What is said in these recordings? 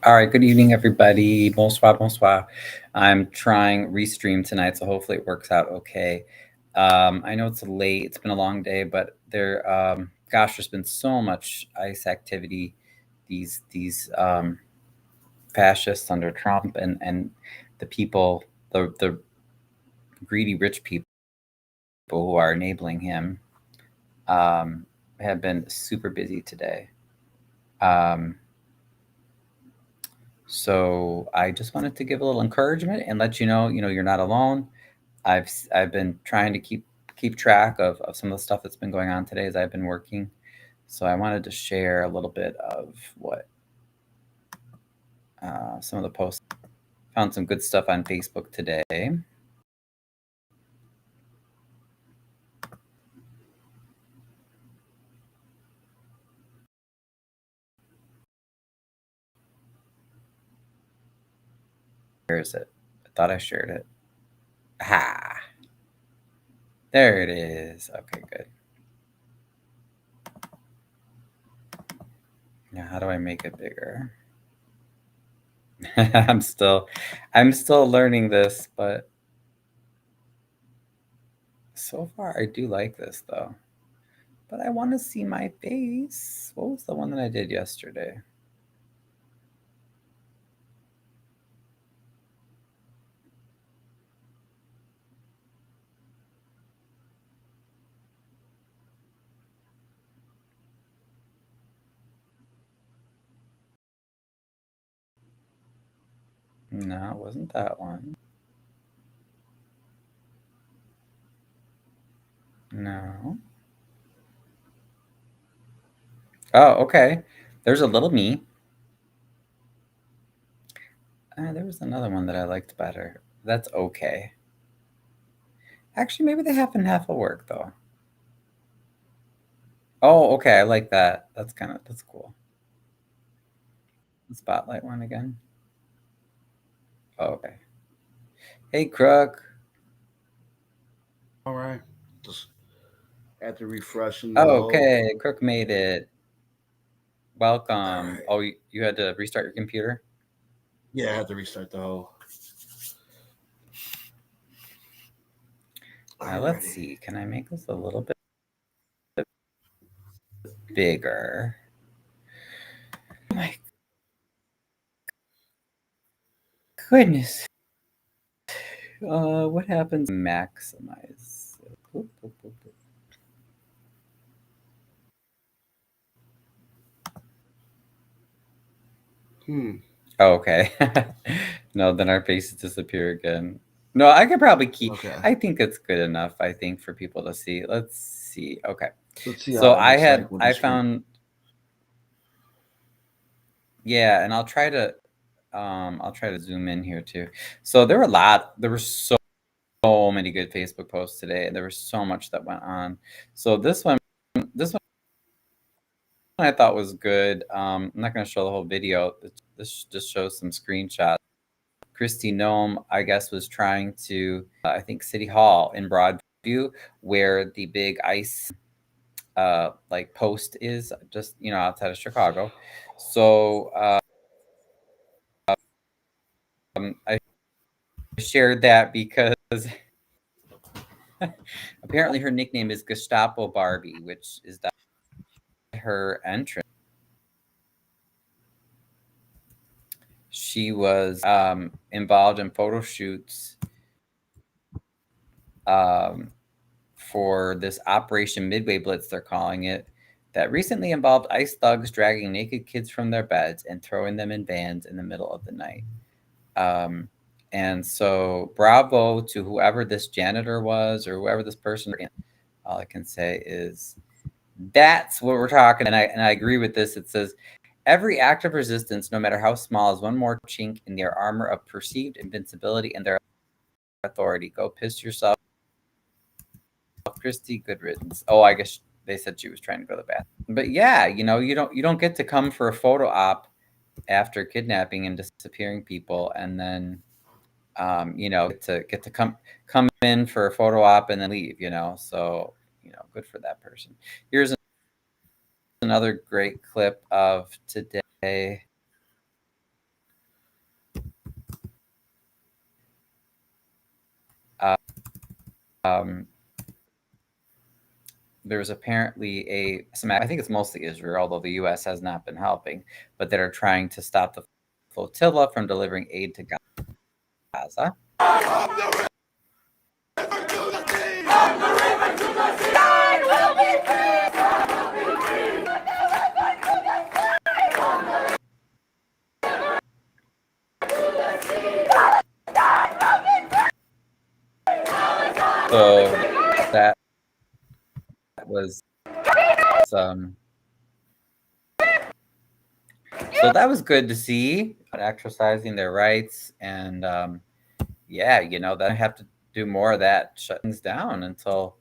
All right, good evening, everybody. Bonsoir, bonsoir. I'm trying Restream tonight, so hopefully it works out okay. I know it's late. It's been a long day, but gosh, there's been so much ICE activity. These fascists under Trump and the people, the greedy rich people who are enabling him, have been super busy today. Um, So I just wanted to give a little encouragement and let you know, you're not alone. I've been trying to keep track of some of the stuff that's been going on today as I've been working. So I wanted to share a little bit of what some of the posts. Found some good stuff on Facebook today. Where is it? I thought I shared it. Ah, there it is. Okay, good. Now, how do I make it bigger? I'm still learning this, but so far I do like this though. But I want to see my face. What was the one that I did yesterday? No, it wasn't that one. No. Oh, okay. There's a little me. There was another one that I liked better. That's okay. Actually, maybe the half and half will work though. Oh, okay. I like that. That's cool. The spotlight one again. Oh, okay. Hey, Crook. All right. Just had to refresh and Oh, load. okay. Crook made it. All Welcome. right. Oh, you had to restart your computer? Yeah, I had to restart the whole. Let's Alrighty. see. Can I make this a little bit bigger? Oh my goodness. What happens? Maximize. Oop, oop, oop, oop. Hmm. Oh, okay. No, then our faces disappear again. No, I could probably keep. Okay. I think it's good enough. I think for people to see. Let's see. Okay. Let's see how So it looks like with the I screen. found. Yeah, and I'll try to zoom in here too. So there were so many good Facebook posts today. There was so much that went on. So this one I thought was good. I'm not going to show the whole video. This just shows some screenshots. Christy Nome, I guess, was trying to, I think, City Hall in Broadview, where the big ICE like post is, just outside of Chicago. So I shared that because apparently her nickname is Gestapo Barbie, which is her entrance. She was involved in photo shoots um, for this Operation Midway Blitz, they're calling it, that recently involved ICE thugs dragging naked kids from their beds and throwing them in vans in the middle of the night. Um, and so, bravo to whoever this janitor was or whoever this person. All I can say is that's what we're talking. And I agree with this. It says every act of resistance, no matter how small, is one more chink in their armor of perceived invincibility and their authority. Go piss yourself, Christy. Good riddance. Oh, I guess they said she was trying to go to the bathroom. But yeah, you don't get to come for a photo op after kidnapping and disappearing people, and then get to come in for a photo op and then leave. So good for that person. Here's another great clip of today. there's apparently I think it's mostly Israel, although the U.S. has not been helping, but that are trying to stop the flotilla from delivering aid to Gaza. So that was so that was good to see, exercising their rights, and yeah, that I have to do more of that, shut things down until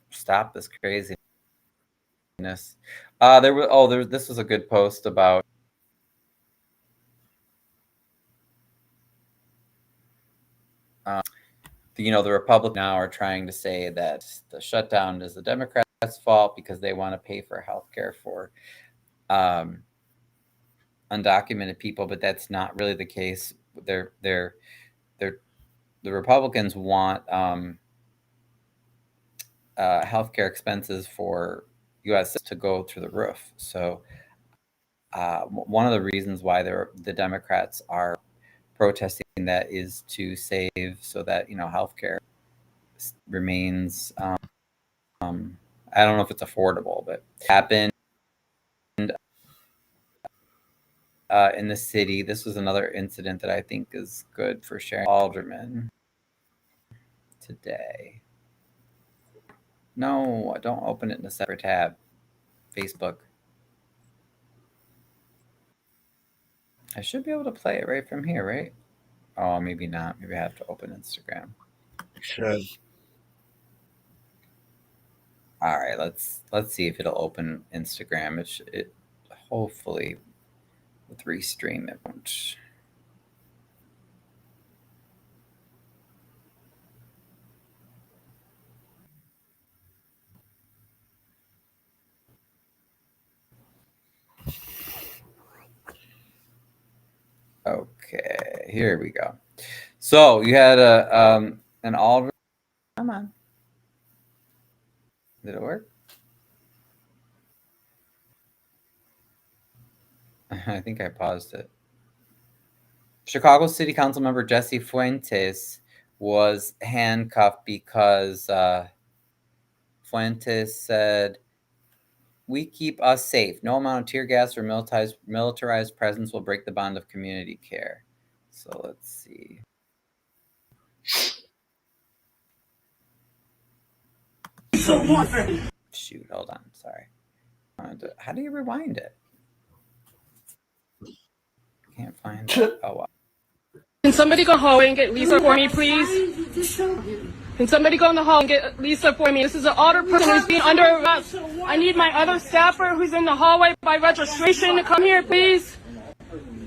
stop this craziness. This was a good post about the Republicans now are trying to say that the shutdown is the Democrats' fault because they want to pay for health care for undocumented people, but that's not really the case. The Republicans want healthcare expenses for U.S. to go through the roof. So one of the reasons why the Democrats are protesting that is to save so that healthcare remains. I don't know if it's affordable, but it happened in the city. This was another incident that I think is good for sharing. Alderman today. No, don't open it in a separate tab. Facebook. I should be able to play it right from here, right? Oh, maybe not. Maybe I have to open Instagram. Should. All right, let's see if it'll open Instagram. It hopefully with restream it won't. Okay, here we go. So you had an alderman. Come on, did it work? I think I paused it. Chicago City Council member Jesse Fuentes was handcuffed because Fuentes said, "We keep us safe. No amount of tear gas or militarized presence will break the bond of community care." So let's see. Shoot, hold on. Sorry. How do you rewind it? Can't find it. Oh, wow. Can somebody go hallway and get Lisa for me, please? Can somebody go in the hall and get Lisa for me? This is an older person who's being under arrest. I need my other staffer who's in the hallway by registration to come here, please.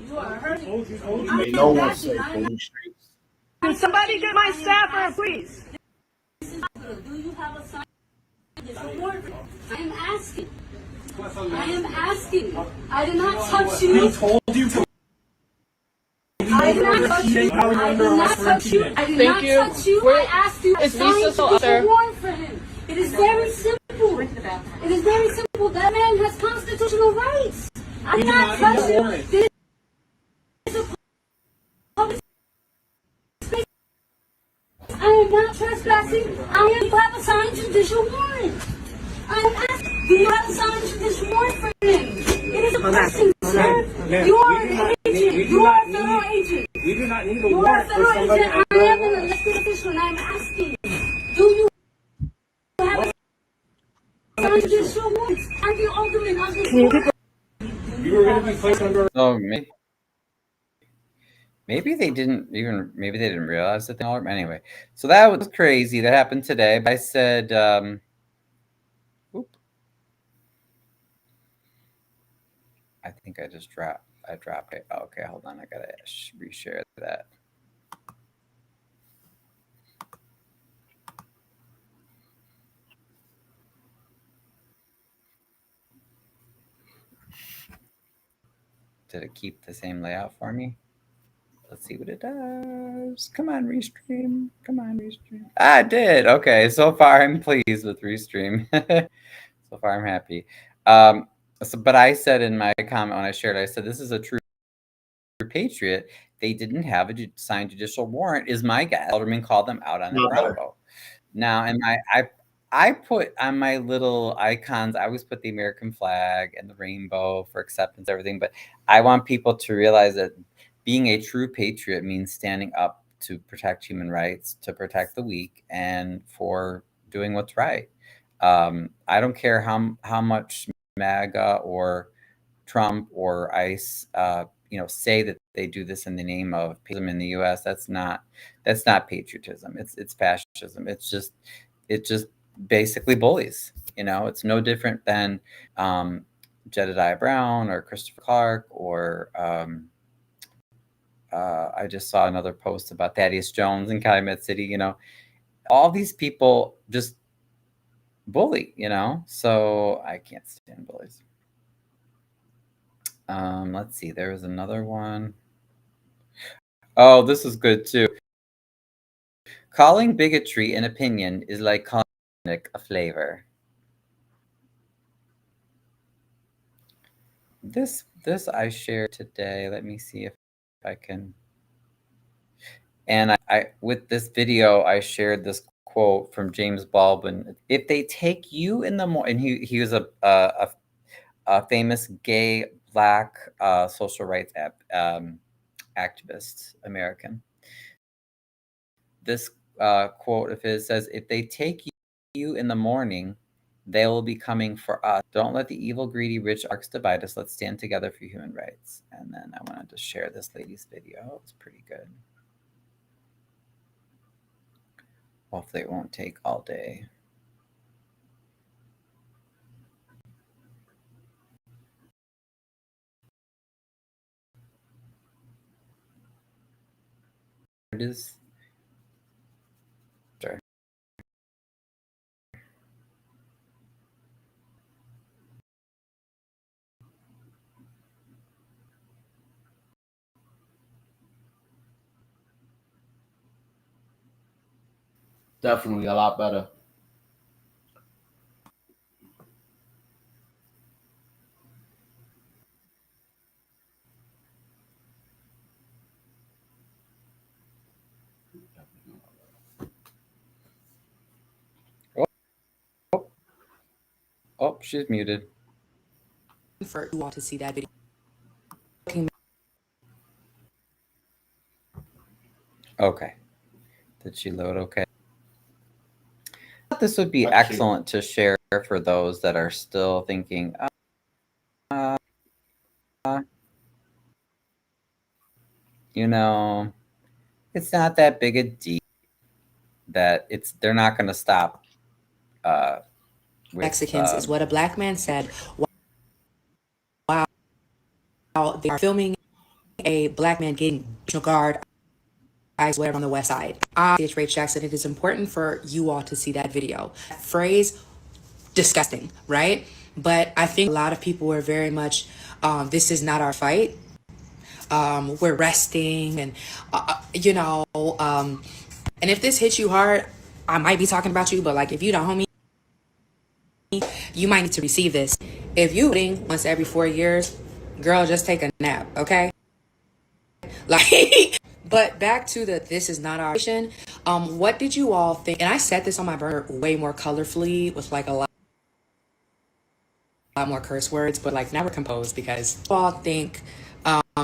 No one say police streets. Can somebody get my staffer, please? Do you have a sign? I am asking. I am asking. I did not touch you. He told you to. I did not touch you. I did not touch you. I did not touch you. I asked you to sign a warrant for him. It is very simple. It is very simple. That man has constitutional rights. I did not touch you. This is a public space. I am not trespassing. You have a signed judicial warrant. I am asking, do you have a signed judicial warrant for him? It is a person, sir. You are an agent. You are a federal agent. We do not need a You are a warrant for federal somebody. agent. I am an elected official, and I am asking, do you have a signed judicial warrant? I'm the alderman of this court. You were going to be placed under. Oh, maybe they didn't realize that they all. Anyway, so that was crazy. That happened today. I said, I think I just dropped it. Oh, okay, hold on. I gotta reshare that. Did it keep the same layout for me? Let's see what it does. Come on, Restream. Come on, Restream. I did. Okay, so far I'm pleased with Restream. So far I'm happy. But I said in my comment when I shared, I said, this is a true patriot. They didn't have a signed judicial warrant, is my guess. Alderman called them out on it. Bravo. Now, and I put on my little icons, I always put the American flag and the rainbow for acceptance, everything. But I want people to realize that being a true patriot means standing up to protect human rights, to protect the weak, and for doing what's right. I don't care how much MAGA or Trump or ICE, say that they do this in the name of patriotism in the U.S. That's not patriotism. It's fascism. It's just basically bullies. It's no different than Jedediah Brown or Christopher Clark or I just saw another post about Thaddeus Jones in Calumet City. All these people just bully. So I can't stand bullies. Let's see. There was another one. Oh, this is good too. Calling bigotry an opinion is like calling a flavor. This I shared today. Let me see if I can. And I with this video, I shared this quote from James Baldwin. If they take you in the morning, and he was a famous gay Black social rights activist, American. This quote of his says, if they take you in the morning, they will be coming for us. Don't let the evil, greedy, rich arcs divide us. Let's stand together for human rights. And then I wanted to share this lady's video. It's pretty good. Hopefully it won't take all day. It is. Sure. Definitely a lot better. Oh, she's muted. For you all to see that video. Okay. Did she load okay? This would be excellent to share for those that are still thinking, it's not that big a deal, that they're not going to stop. Mexicans is what a Black man said while they are filming a Black man getting National Guard eyes whatever on the west side. Rach Jackson, it is important for you all to see that video. That phrase, disgusting, right? But I think a lot of people were very much, this is not our fight. We're resting and, and if this hits you hard, I might be talking about you, but like if you don't, homie, you might need to receive this. If you voting once every 4 years, girl, just take a nap, okay? Like, but back to this is not our nation. What did you all think? And I said this on my burner way more colorfully with like a lot more curse words, but like now we're composed because you all think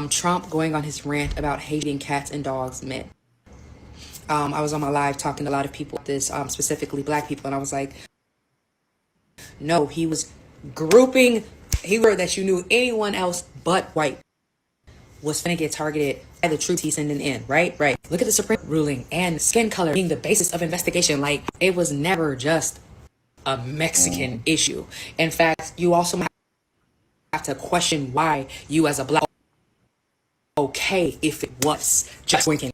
Trump going on his rant about hating cats and dogs meant. I was on my live talking to a lot of people about this, specifically Black people, and I was like, no, he was grouping, he wrote that you knew anyone else but white was finna get targeted by the troops he's sending in, right? Right. Look at the Supreme ruling and skin color being the basis of investigation. Like, it was never just a Mexican issue. In fact, you also have to question why you as a Black okay if it was just an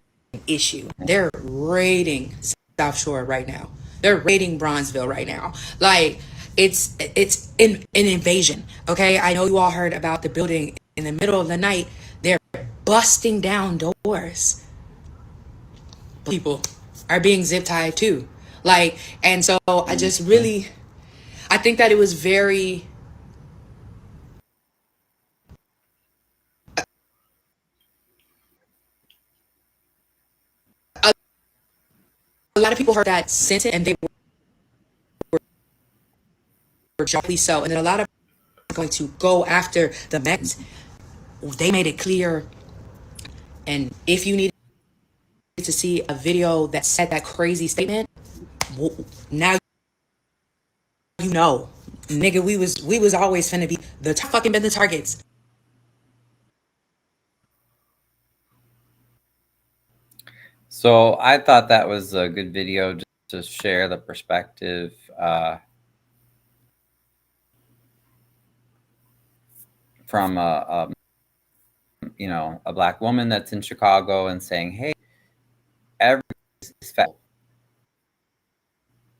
issue. They're raiding South Shore right now. They're raiding Bronzeville right now. Like, it's an invasion, okay? I know you all heard about the building in the middle of the night. They're busting down doors. People are being zip tied too. Like, and so I just really, I think that it was very, a lot of people heard that sentence and they were jolly so. And then a lot of people are going to go after the Mets. They made it clear. And if you needed to see a video that said that crazy statement, now you know, nigga, we was always finna be the fucking been the targets. So I thought that was a good video just to share the perspective from a Black woman that's in Chicago and saying, "Hey, every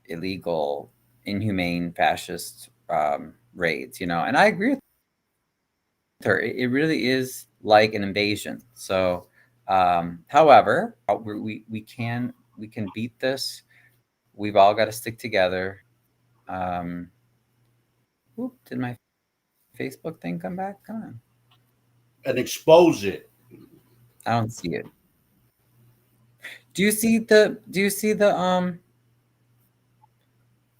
illegal, inhumane, fascist raids," and I agree with her. It really is like an invasion. So, however, we can beat this. We've all got to stick together. Did my Facebook thing come back? Come on. And expose it. I don't see it. Do you see the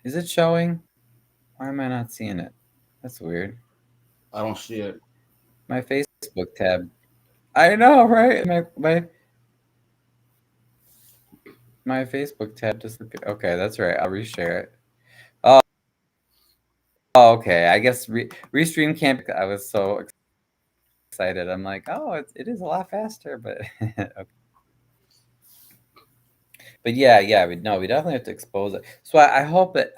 is it showing? Why am I not seeing it? That's weird. I don't see it. My Facebook tab. I know, right? My Facebook tab just okay, that's right. I'll reshare it. Oh, okay. I guess restream can't. I was so excited. I'm like, oh, it is a lot faster, but okay. But yeah, we definitely have to expose it. So I hope that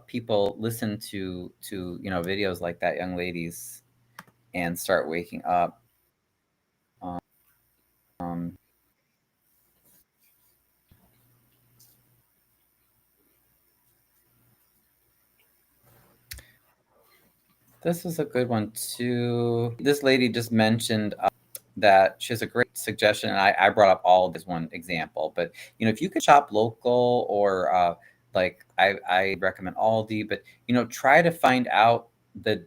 people listen to videos like that, young ladies, and start waking up. This is a good one too. This lady just mentioned that she has a great suggestion, and I brought up all this one example. But if you could shop local or like I recommend Aldi, but try to find out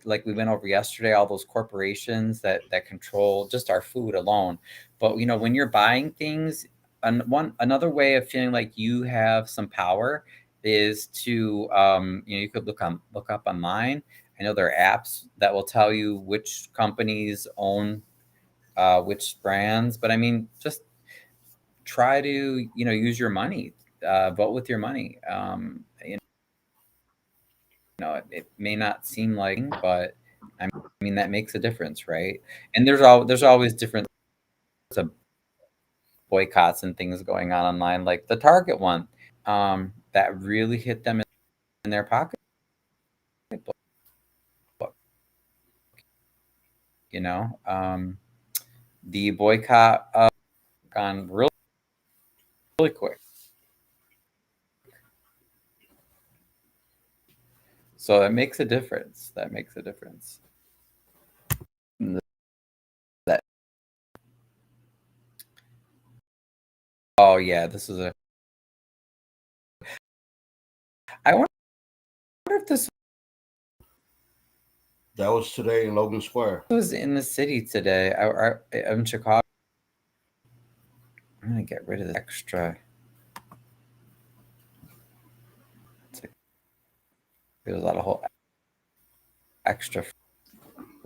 like we went over yesterday, all those corporations that control just our food alone. But when you're buying things, another way of feeling like you have some power is to you could look up online. I know there are apps that will tell you which companies own which brands, but I mean, just try to use your money, vote with your money. It may not seem like, but I mean that makes a difference, right? And there's always different boycotts and things going on online, like the Target one, that really hit them in their pocketbook. The boycott gone really quick. So that makes a difference. Oh yeah, this is I wonder if this That was today in Logan Square. was in the city today. I'm in Chicago. I'm gonna get rid of the extra. There's a lot of whole extra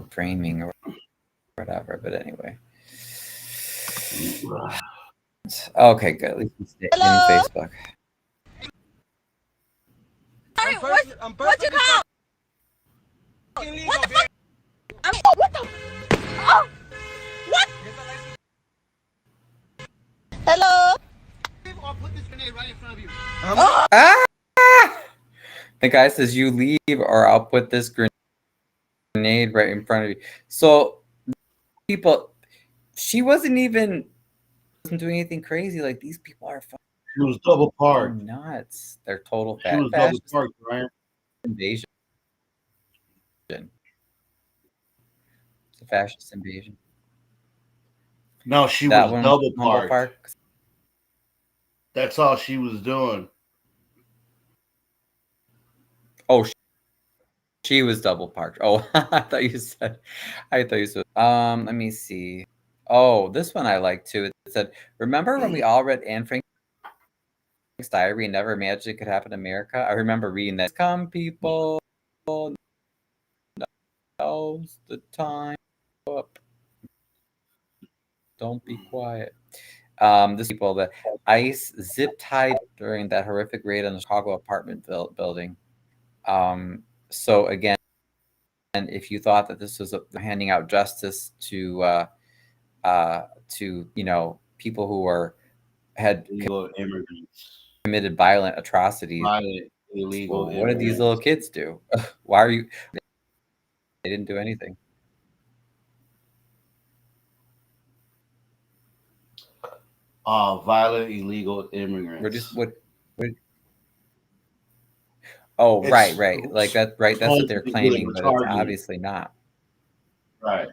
framing or whatever. But anyway. Okay, good. At least we stay in Facebook. Sorry, what's your call? What the fuck? I mean, what the? Oh, what? Hello? I'll put this grenade right in front of you. The guy says, "You leave, or I'll put this grenade right in front of you." So, people, she wasn't doing anything crazy. Like, these people are fucking She was double parked. nuts. They're total She was double parked, Ryan. Invasion. It's a fascist invasion. No, she That was one was double Humble parked. Park. That's all she was doing. Oh, she was double parked. Oh, I thought you said. Let me see. Oh, this one I like too. It said, "Remember when we all read Anne Frank's diary and never imagined it could happen in America?" I remember reading that. Come, people, now's the time. Up. Don't be quiet. This people that ICE zip tied during that horrific raid on the Chicago apartment building. So again, if you thought that this was handing out justice to people who had Illegal immigrants. committed violent atrocities, Violent, illegal what did these immigrants. little kids do? Why are you? They didn't do anything. Violent, illegal immigrants. We're just what? Oh, right. Like that. Right. That's what they're claiming, but it's obviously not. Right.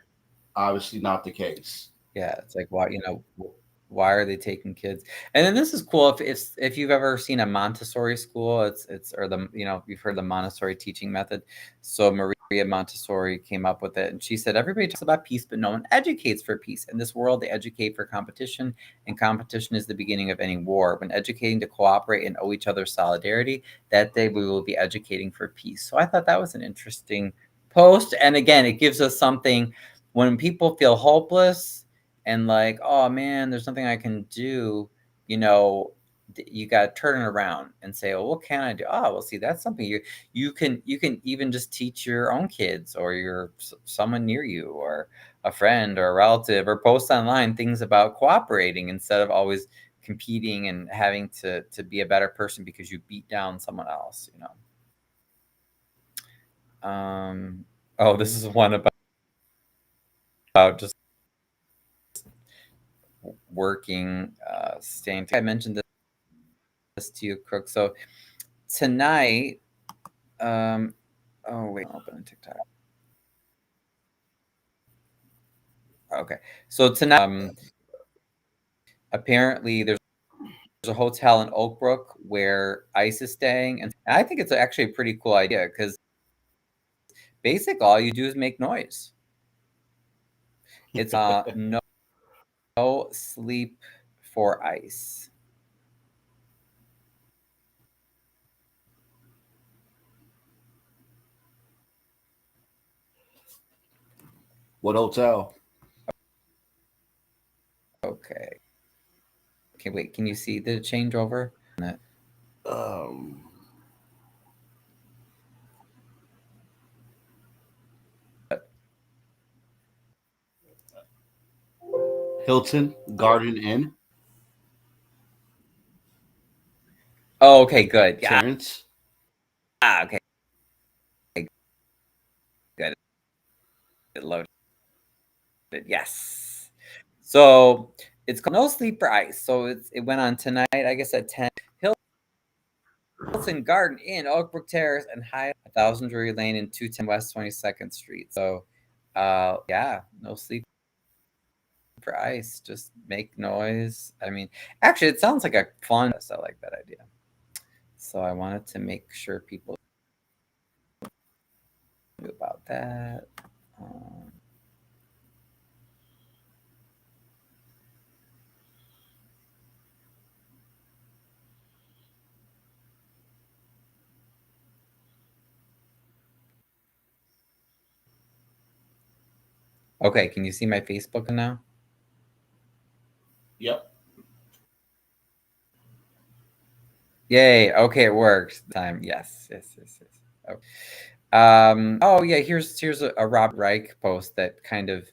Obviously not the case. Yeah, it's like why are they taking kids? And then this is cool if you've ever seen a Montessori school, it's or you've heard the Montessori teaching method. So Maria Montessori came up with it, and she said everybody talks about peace, but no one educates for peace. In this world, they educate for competition, and competition is the beginning of any war. When educating to cooperate and owe each other solidarity, that day we will be educating for peace. So I thought that was an interesting post, and again, it gives us something when people feel hopeless and like, oh man, there's nothing I can do, you got to turn it around and say, oh, what can I do? Oh, well, see, that's something you can even just teach your own kids or someone near you or a friend or a relative, or post online things about cooperating instead of always competing and having to be a better person because you beat down someone else. Oh, this is one about just working, staying. I mentioned this to you, Crook. So tonight, oh wait, I'll open TikTok. Okay, so tonight, apparently there's a hotel in Oak Brook where ICE is staying, and I think it's actually a pretty cool idea because basically all you do is make noise. It's no sleep for ICE. What hotel? Okay, wait, can you see the changeover? Hilton Garden Inn. Oh, okay, good. Yeah. Terrence. Okay. Good. It loaded. Yes. So it's called No Sleep for ICE. So it went on tonight, I guess at 10. Hilton Garden Inn, Oak Brook Terrace, and Hyatt 1000 Drury Lane and 210 West 22nd Street. So yeah, no sleep for ICE. Just make noise. I mean, actually, it sounds like a fun. I like that idea. So I wanted to make sure people knew about that. Okay, can you see my Facebook now? Yep. Yay. Okay, it worked. Time. Yes. Oh. Oh yeah, here's a Rob Reich post that kind of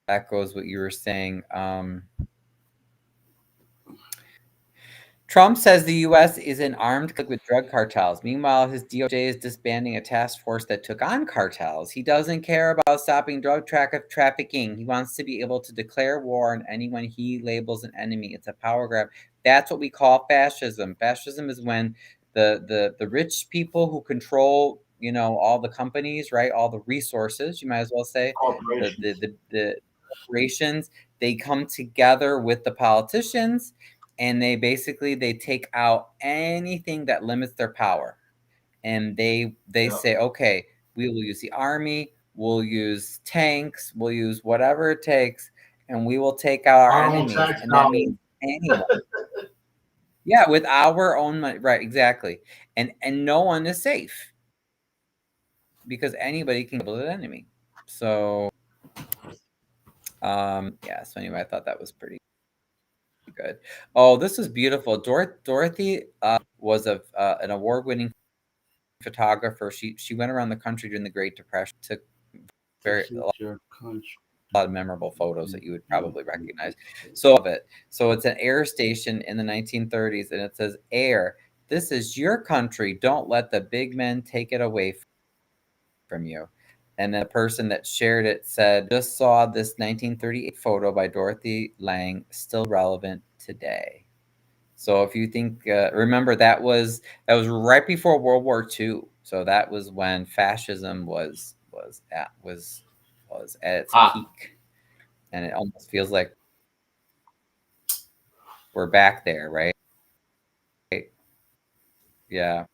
echoes what you were saying. Trump says the U.S. is an armed with drug cartels. Meanwhile, his DOJ is disbanding a task force that took on cartels. He doesn't care about stopping drug trafficking. He wants to be able to declare war on anyone he labels an enemy. It's a power grab. That's what we call fascism. Fascism is when the rich people who control, all the companies, right, all the resources, you might as well say, corporations, they come together with the politicians, and they take out anything that limits their power. And they say, okay, we will use the army, we'll use tanks, we'll use whatever it takes, and we will take out our enemies. And that means anyone. Yeah, with our own money. Right, exactly. And no one is safe because anybody can kill an enemy. So yeah, so anyway, I thought that was pretty good. Oh, this was beautiful. Dorothy was an award-winning photographer. She went around the country during the Great Depression, took a lot of memorable photos that you would probably recognize. So it's an air station in the 1930s, and it says, "Air, this is your country. Don't let the big men take it away from you." And the person that shared it said, "Just saw this 1938 photo by Dorothy Lang, still relevant today." So if you think, remember that was right before World War II. So that was when fascism was at its peak, and it almost feels like we're back there, right? Yeah.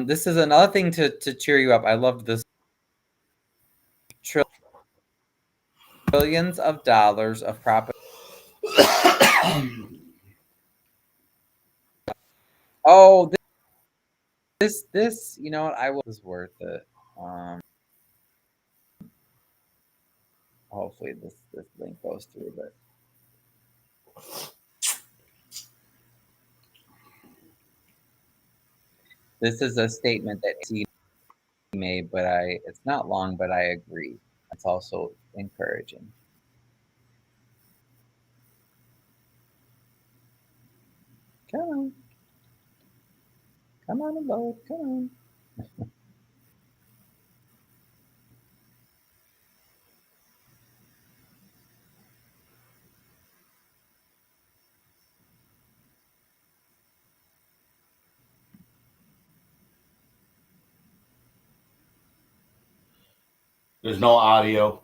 This is another thing to cheer you up. I loved this. Trillions of dollars of propaganda. Oh, this, you know what? I was worth it. Hopefully this link goes through, but this is a statement that he made, but it's not long, but I agree. It's also encouraging. Come on. Come on, boat. Come on. There's no audio.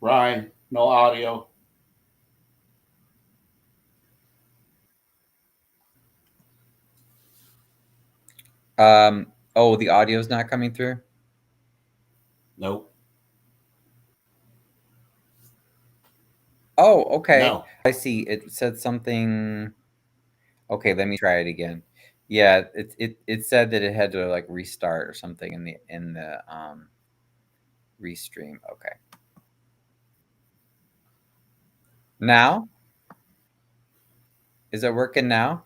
Ryan, no audio. Oh, the audio's not coming through? Nope. Oh, okay. No. I see. It said something. Okay, let me try it again. Yeah, it said that it had to like restart or something in the restream. Okay. Now? Is it working now?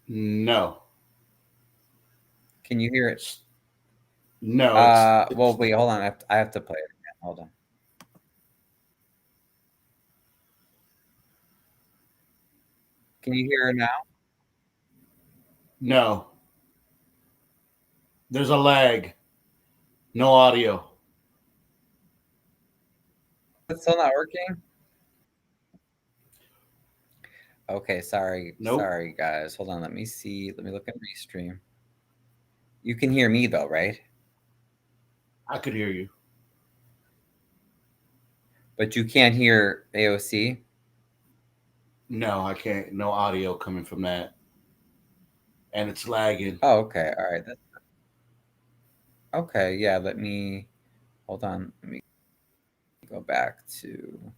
No. Can you hear it? No. Well, wait, hold on. I have to play it again. Hold on. Can you hear it now? No. There's a lag. No audio. It's still not working? Okay, sorry. Nope. Sorry, guys. Hold on. Let me see. Let me look at restream. You can hear me though, right? I could hear you. But you can't hear AOC? No, I can't. No audio coming from that. And it's lagging. Oh, okay. All right. Okay, yeah, hold on. Let me go back to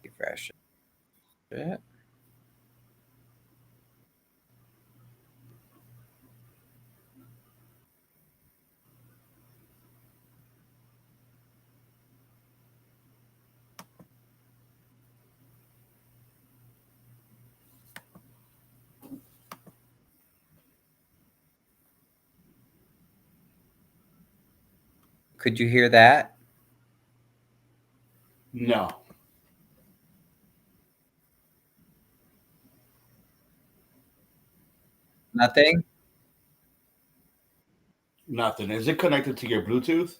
refresh it. Could you hear that? No. Nothing? Nothing. Is it connected to your Bluetooth?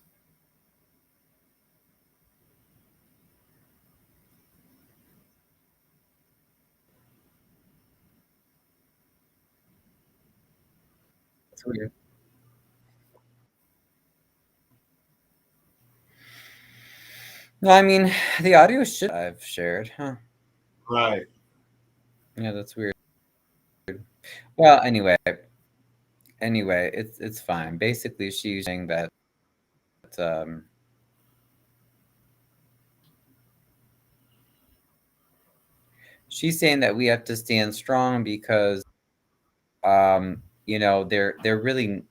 That's weird. No, I mean, the audio should I've shared, huh? Right. Yeah, that's weird. Well, anyway, it's fine. Basically, she's saying that um, she's saying that we have to stand strong because you know, they're really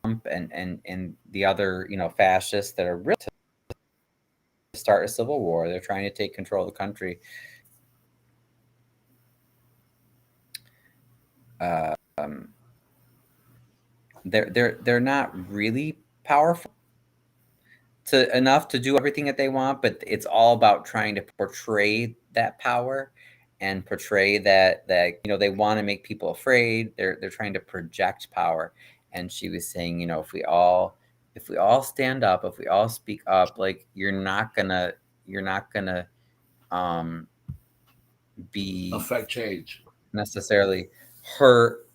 Trump and the other, you know, fascists that are really to start a civil war. They're trying to take control of the country. They're not really powerful to enough to do everything that they want, but it's all about trying to portray that power and portray that you know, they want to make people afraid. They're trying to project power. And she was saying, you know, if we all stand up, if we all speak up, like you're not gonna be Affect change. necessarily hurt.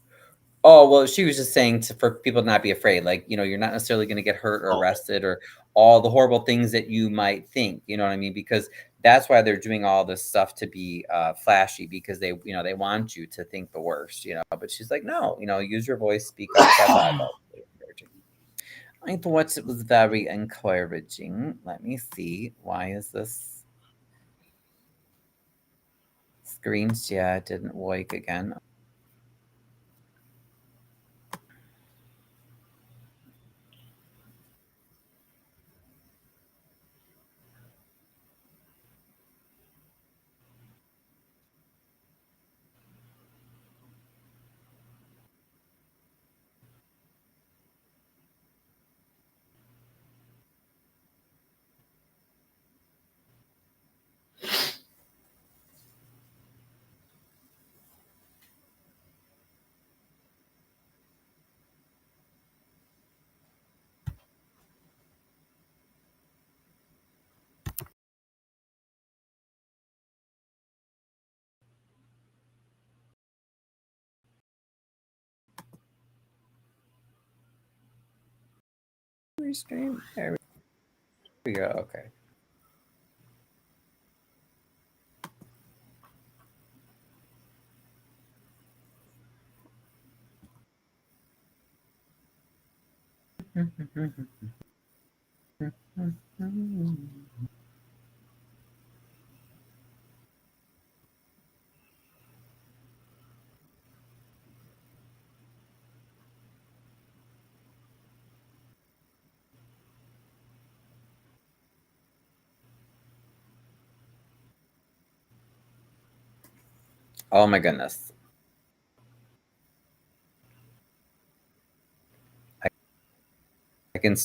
Oh, well, she was just saying for people to not be afraid. Like, you know, you're not necessarily going to get hurt or arrested or all the horrible things that you might think. You know what I mean? Because that's why they're doing all this stuff to be flashy, because they, you know, they want you to think the worst, you know. But she's like, no, you know, use your voice, speak up. That's all I thought. I thought it was very encouraging. Let me see. Why is this screen share didn't work again? Restream. There we go. Okay. Oh my goodness. I can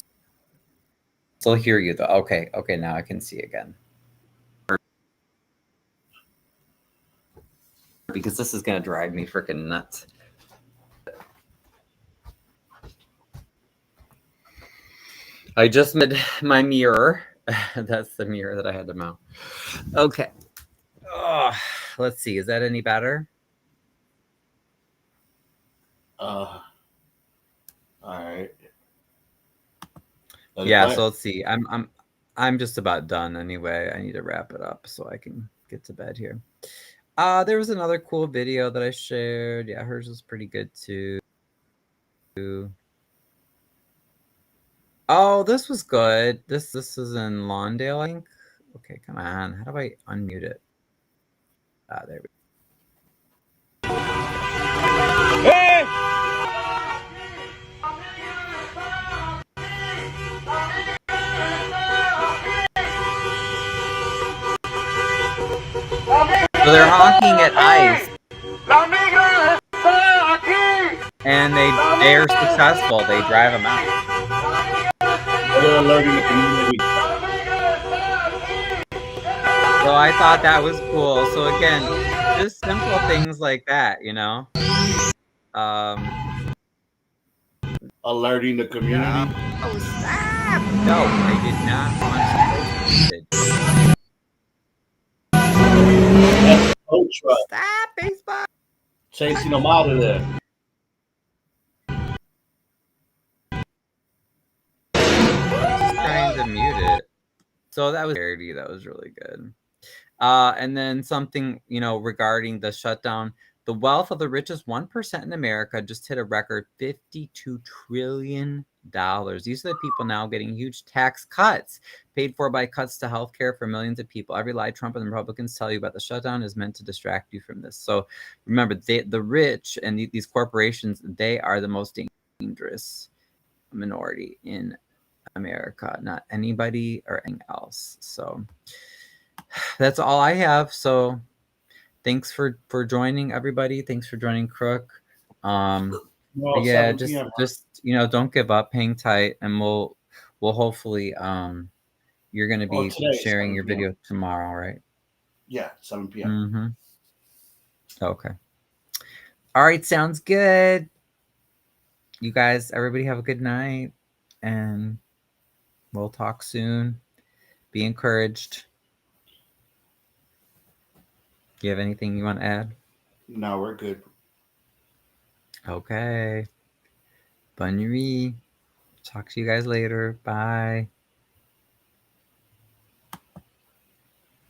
still hear you though. Okay, okay, now I can see again. Because this is gonna drive me freaking nuts. I just made my mirror. That's the mirror that I had to mount. Okay. Oh, let's see. Is that any better? All right. Yeah, so let's see. I'm just about done anyway. I need to wrap it up so I can get to bed here. There was another cool video that I shared. Yeah, hers was pretty good too. Oh, this was good. This is in Lawndale, I think. Okay, come on. How do I unmute it? There we go. So they're honking at ICE, and they're successful. They drive them out. They're alerting the community. So I thought that was cool. So again, just simple things like that, you know. Alerting the community. Oh, stop! No, I did not want to post it. Ultra. Stop, Facebook! Chasing them out of there. Trying to mute it. So that was charity. That was really good. And then something, you know, regarding the shutdown. The wealth of the richest 1% in America just hit a record $52 trillion. These are the people now getting huge tax cuts paid for by cuts to healthcare for millions of people. Every lie Trump and the Republicans tell you about the shutdown is meant to distract you from this. So remember, the rich and these corporations, they are the most dangerous minority in America, not anybody or anything else. So that's all I have. So thanks for joining, everybody. Thanks for joining, Crook. Yeah, just you know, don't give up, hang tight, and we'll hopefully you're gonna be sharing your video tomorrow, right? Yeah, 7 p.m. Okay. All right, sounds good. You guys, everybody have a good night, and we'll talk soon. Be encouraged. Do you have anything you want to add? No, we're good. Okay. Bonne nuit. Talk to you guys later. Bye.